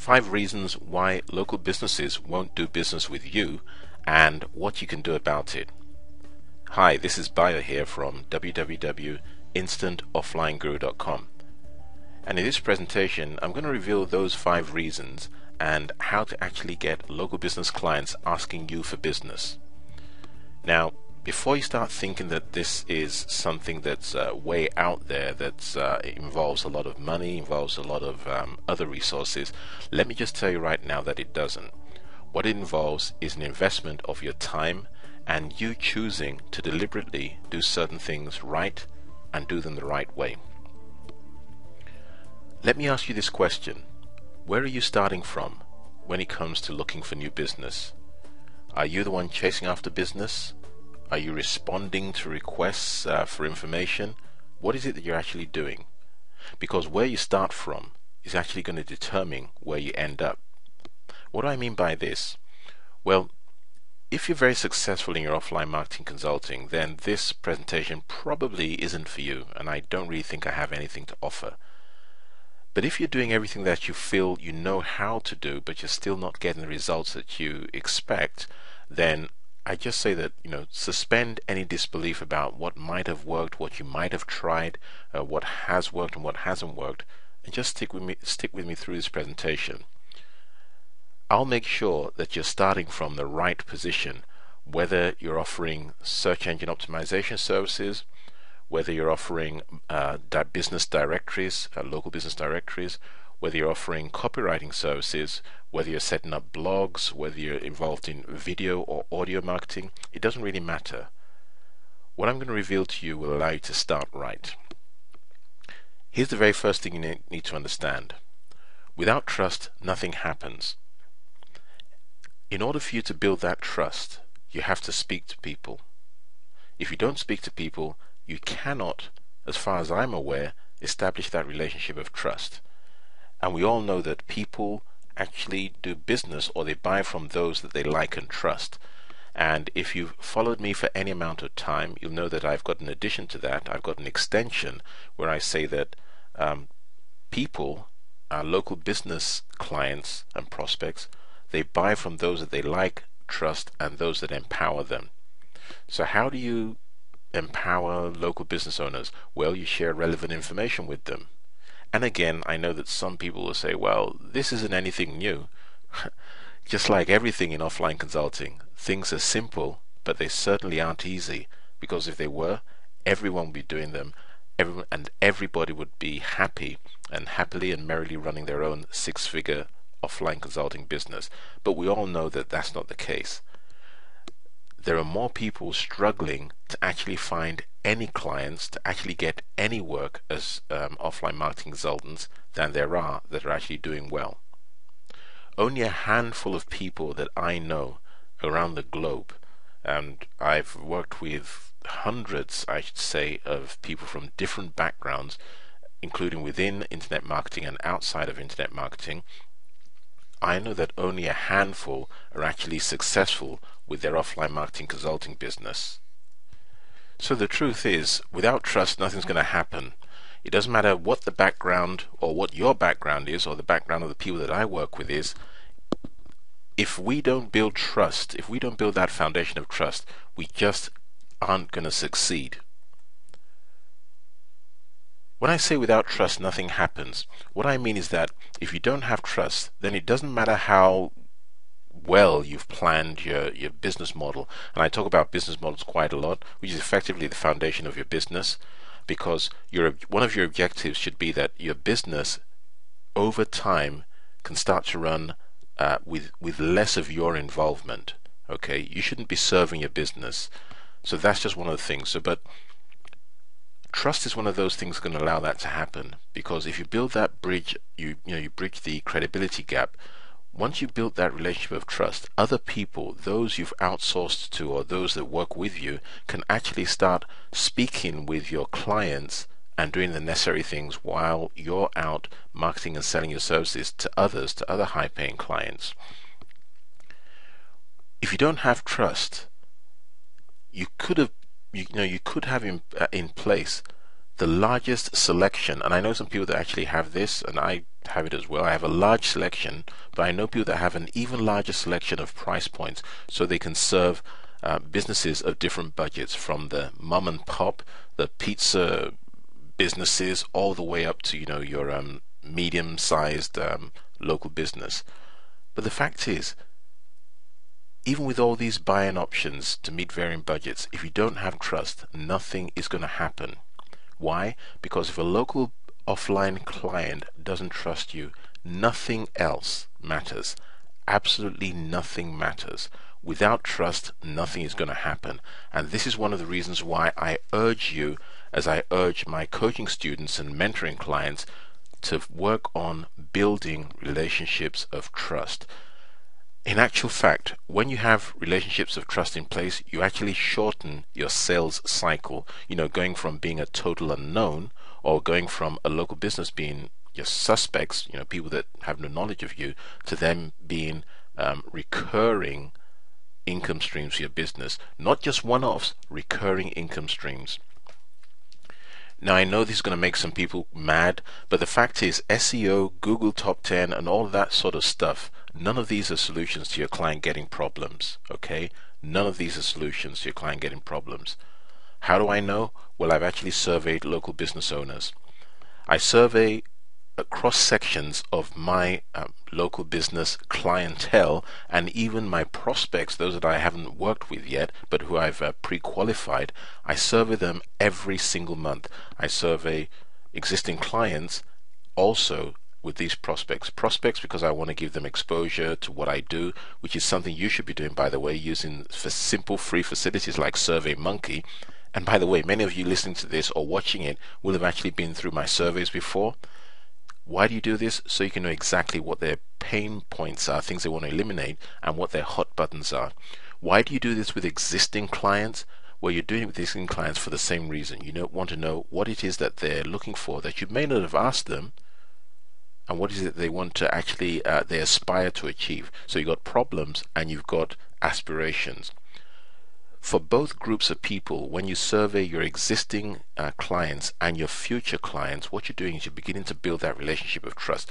5 reasons why local businesses won't do business with you and what you can do about it. Hi, this is Bayo here from www.instantofflineguru.com, and in this presentation I'm going to reveal those 5 reasons and how to actually get local business clients asking you for business. Now, before you start thinking that this is something that's way out there, that involves a lot of money, involves a lot of other resources, let me just tell you right now that it doesn't. What it involves is an investment of your time and you choosing to deliberately do certain things right and do them the right way. Let me ask you this question. Where are you starting from when it comes to looking for new business? Are you the one chasing after business? Are you responding to requests for information? What is it that you're actually doing? Because where you start from is actually going to determine where you end up. What do I mean by this? Well, if you're very successful in your offline marketing consulting, then this presentation probably isn't for you, and I don't really think I have anything to offer. But if you're doing everything that you feel you know how to do, but you're still not getting the results that you expect, then I just say that, suspend any disbelief about what might have worked, what you might have tried, what has worked and what hasn't worked, and just stick with me through this presentation. I'll make sure that you're starting from the right position, whether you're offering search engine optimization services, whether you're offering business directories, local business directories, whether you're offering copywriting services, whether you're setting up blogs, whether you're involved in video or audio marketing, it doesn't really matter. What I'm going to reveal to you will allow you to start right. Here's the very first thing you need to understand. Without trust, nothing happens. In order for you to build that trust, you have to speak to people. If you don't speak to people, you cannot, as far as I'm aware, establish that relationship of trust. And we all know that people actually do business, or they buy from those that they like and trust. And if you've followed me for any amount of time, you'll know that I've got an addition to that. I've got an extension where I say that people, our local business clients and prospects, they buy from those that they like, trust, and those that empower them. So how do you empower local business owners? Well, you share relevant information with them. And again, I know that some people will say, well, this isn't anything new. Just like everything in offline consulting, things are simple, but they certainly aren't easy, because if they were, everyone would be doing them, and everybody would be happy and happily and merrily running their own 6-figure offline consulting business. But we all know that that's not the case. There are more people struggling to actually find any clients, to actually get any work as offline marketing consultants than there are that are actually doing well. Only a handful of people that I know around the globe, and I've worked with hundreds, I should say, of people from different backgrounds, including within internet marketing and outside of internet marketing. I know that only a handful are actually successful with their offline marketing consulting business. So the truth is, without trust, nothing's going to happen. It doesn't matter what the background or what your background is, or the background of the people that I work with is. If we don't build trust, if we don't build that foundation of trust, we just aren't going to succeed. When I say without trust, nothing happens, what I mean is that if you don't have trust, then it doesn't matter how well you've planned your business model. And I talk about business models quite a lot, which is effectively the foundation of your business, because one of your objectives should be that your business over time can start to run with less of your involvement. Okay, you shouldn't be serving your business. So that's just one of the things. But trust is one of those things that can allow that to happen, because if you build that bridge, you bridge the credibility gap. Once you build that relationship of trust, other people, those you've outsourced to or those that work with you, can actually start speaking with your clients and doing the necessary things while you're out marketing and selling your services to other high-paying clients. If you don't have trust, you could have in place the largest selection, and I know some people that actually have this, and I have it as well. I have a large selection, but I know people that have an even larger selection of price points, so they can serve businesses of different budgets, from the mom and pop, the pizza businesses, all the way up to your medium-sized local business. But the fact is, even with all these buying options to meet varying budgets, if you don't have trust, nothing is going to happen. Why? Because if a local offline client doesn't trust you, nothing else matters. Absolutely nothing matters. Without trust, nothing is going to happen. And this is one of the reasons why I urge you, as I urge my coaching students and mentoring clients, to work on building relationships of trust. In actual fact, when you have relationships of trust in place, you actually shorten your sales cycle. Going from being a total unknown, or going from a local business being your suspects, people that have no knowledge of you, to them being recurring income streams for your business. Not just one-offs, recurring income streams. Now, I know this is going to make some people mad, but the fact is, SEO, Google Top 10, and all that sort of stuff, none of these are solutions to your client getting problems, okay? None of these are solutions to your client getting problems. How do I know? Well, I've actually surveyed local business owners. I survey cross sections of my local business clientele, and even my prospects, those that I haven't worked with yet but who I've pre-qualified. I survey them every single month. I survey existing clients also with these prospects because I want to give them exposure to what I do, which is something you should be doing, by the way, using for simple free facilities like SurveyMonkey. And by the way, many of you listening to this or watching it will have actually been through my surveys before. Why do you do this? So you can know exactly what their pain points are, things they want to eliminate, and what their hot buttons are. Why do you do this with existing clients? Well, you're doing it with existing clients for the same reason. You don't want to know what it is that they're looking for that you may not have asked them, and what is it they want to actually, they aspire to achieve. So you've got problems and you've got aspirations. For both groups of people, when you survey your existing clients and your future clients, what you're doing is you're beginning to build that relationship of trust.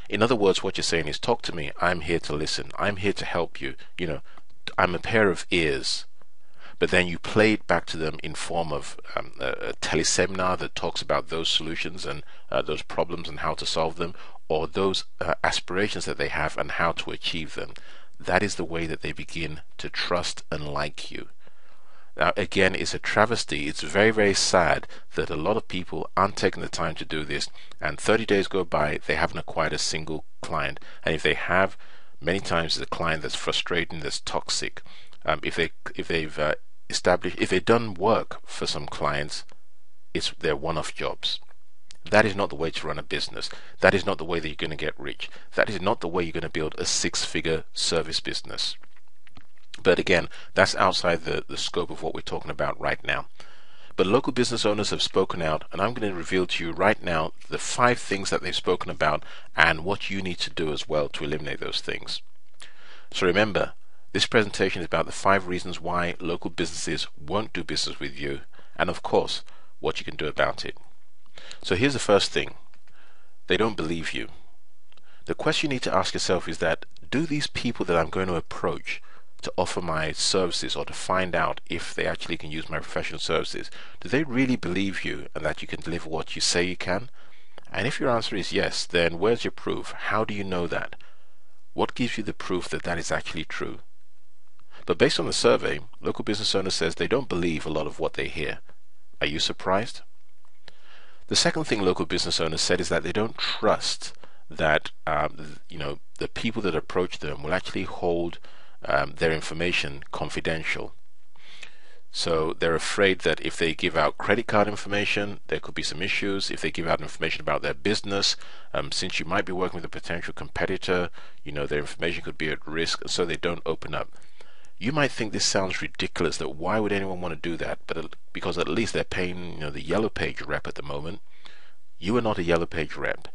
In other words, what you're saying is, talk to me. I'm here to listen. I'm here to help you. I'm a pair of ears. But then you play it back to them in form of a teleseminar that talks about those solutions and those problems and how to solve them, or those aspirations that they have and how to achieve them. That is the way that they begin to trust and like you. Now, again, it's a travesty. It's very, very sad that a lot of people aren't taking the time to do this, and 30 days go by, they haven't acquired a single client. And if they have, many times it's a client that's frustrating, that's toxic. If they've done work for some clients, they're one-off jobs. That is not the way to run a business. That is not the way that you're going to get rich. That is not the way you're going to build a six-figure service business. But again, that's outside the scope of what we're talking about right now. But local business owners have spoken out, and I'm going to reveal to you right now the 5 things that they've spoken about and what you need to do as well to eliminate those things. So remember, this presentation is about the 5 reasons why local businesses won't do business with you, and of course, what you can do about it. So here's the first thing. They don't believe you. The question you need to ask yourself is that, do these people that I'm going to approach to offer my services, or to find out if they actually can use my professional services, do they really believe you and that you can deliver what you say you can? And if your answer is yes, then where's your proof? How do you know that? What gives you the proof that that is actually true? But based on the survey, local business owner says they don't believe a lot of what they hear. Are you surprised? The second thing local business owners said is that they don't trust that the people that approach them will actually hold their information confidential. So they're afraid that if they give out credit card information, there could be some issues. If they give out information about their business, since you might be working with a potential competitor, their information could be at risk, so they don't open up. You might think this sounds ridiculous, that why would anyone want to do that? But because at least they're paying the Yellow Page rep at the moment. You are not a Yellow Page rep.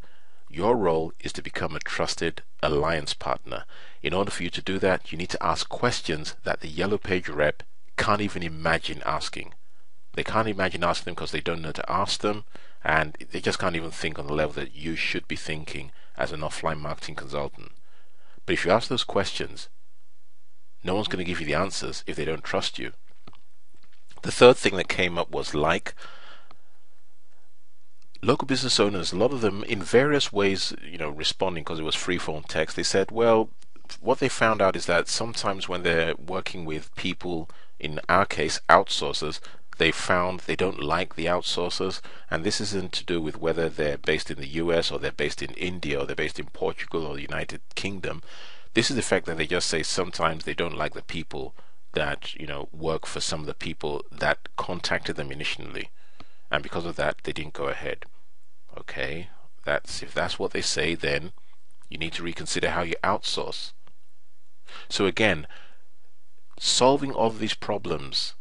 Your role is to become a trusted alliance partner. In order for you to do that, you need to ask questions that the Yellow Page rep can't even imagine asking. They can't imagine asking them because they don't know to ask them, and they just can't even think on the level that you should be thinking as an offline marketing consultant. But if you ask those questions, no one's going to give you the answers if they don't trust you. The third thing that came up was like. Local business owners, a lot of them in various ways, responding because it was free-form text, they said, well, what they found out is that sometimes when they're working with people, in our case, outsourcers, they found they don't like the outsourcers, and this isn't to do with whether they're based in the US or they're based in India or they're based in Portugal or the United Kingdom. This is the fact that they just say sometimes they don't like the people that work for some of the people that contacted them initially, and because of that they didn't go ahead. Okay, if that's what they say, then you need to reconsider how you outsource. So again, solving all of these problems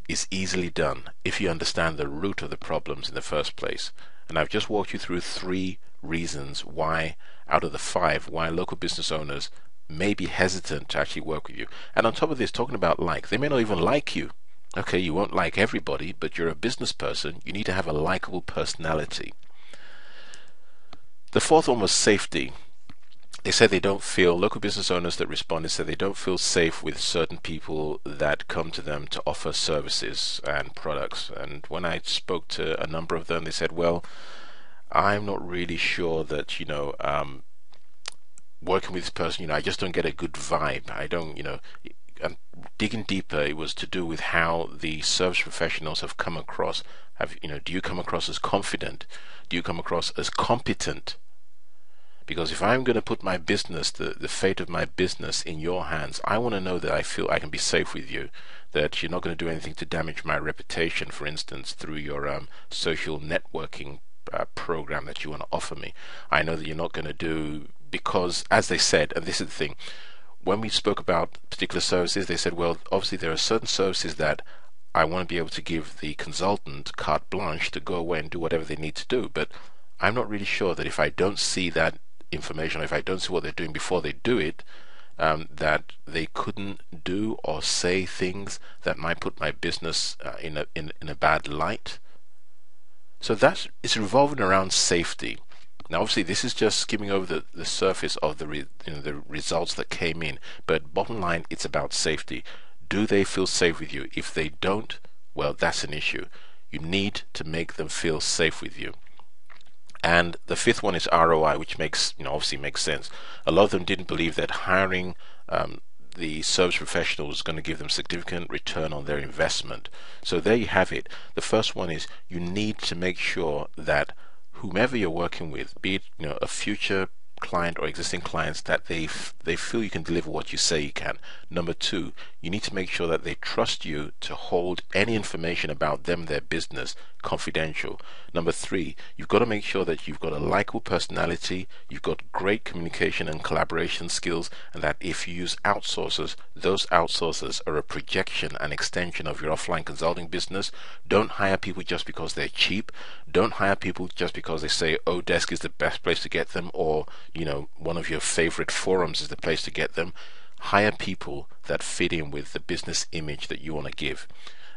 is easily done if you understand the root of the problems in the first place. And I've just walked you through 3 reasons why, out of the 5, why local business owners may be hesitant to actually work with you. And on top of this, talking about they may not even like you. Okay, you won't like everybody, but you're a business person. You need to have a likable personality. The 4th one was safety. They said they don't feel, local business owners that responded said they don't feel safe with certain people that come to them to offer services and products. And when I spoke to a number of them, they said, well, I'm not really sure that, working with this person, I just don't get a good vibe. I don't, and digging deeper, it was to do with how the service professionals have come across. Do you come across as confident? Do you come across as competent? Because if I'm going to put my business, the fate of my business in your hands, I want to know that I feel I can be safe with you, that you're not going to do anything to damage my reputation, for instance, through your social networking program that you want to offer me. I know that you're not going to do, because, as they said, and this is the thing, when we spoke about particular services, they said, well, obviously there are certain services that I want to be able to give the consultant carte blanche to go away and do whatever they need to do, but I'm not really sure that if I don't see that information, or if I don't see what they're doing before they do it, that they couldn't do or say things that might put my business in a bad light. So it's revolving around safety. Now, obviously, this is just skimming over the surface of the results that came in. But bottom line, it's about safety. Do they feel safe with you? If they don't, well, that's an issue. You need to make them feel safe with you. And the 5th one is ROI, which obviously makes sense. A lot of them didn't believe that hiring the service professional was going to give them significant return on their investment. So there you have it. The first one is you need to make sure that whomever you're working with, be it a future client or existing clients, that they feel you can deliver what you say you can. Number 2, you need to make sure that they trust you to hold any information about them, their business, confidential. Number 3, you've got to make sure that you've got a likable personality, you've got great communication and collaboration skills, and that if you use outsourcers, those outsourcers are a projection and extension of your offline consulting business. Don't hire people just because they're cheap. Don't hire people just because they say Odesk is the best place to get them, or one of your favorite forums is the place to get them. Hire people that fit in with the business image that you want to give.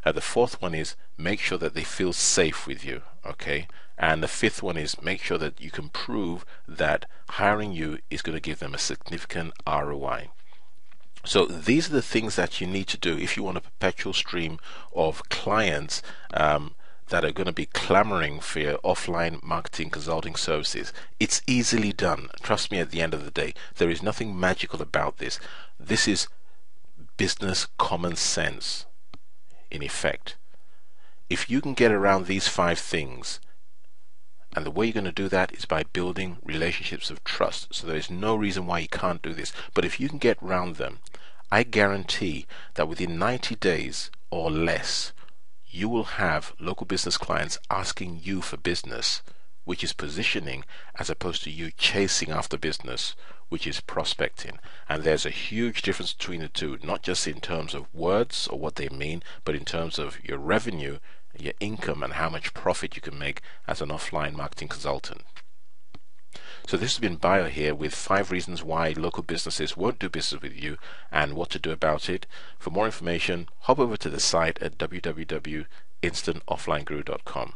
The 4th one is make sure that they feel safe with you, okay? And the 5th one is make sure that you can prove that hiring you is going to give them a significant ROI. So these are the things that you need to do if you want a perpetual stream of clients that are going to be clamoring for your offline marketing consulting services. It's easily done. Trust me, at the end of the day, there is nothing magical about this. This is business common sense, in effect. If you can get around these 5 things, and the way you're going to do that is by building relationships of trust. So there is no reason why you can't do this. But if you can get around them, I guarantee that within 90 days or less, you will have local business clients asking you for business, which is positioning, as opposed to you chasing after business, which is prospecting. And there's a huge difference between the two, not just in terms of words or what they mean, but in terms of your revenue, your income, and how much profit you can make as an offline marketing consultant. So this has been Bio here with 5 reasons why local businesses won't do business with you and what to do about it. For more information, hop over to the site at www.instantofflineguru.com.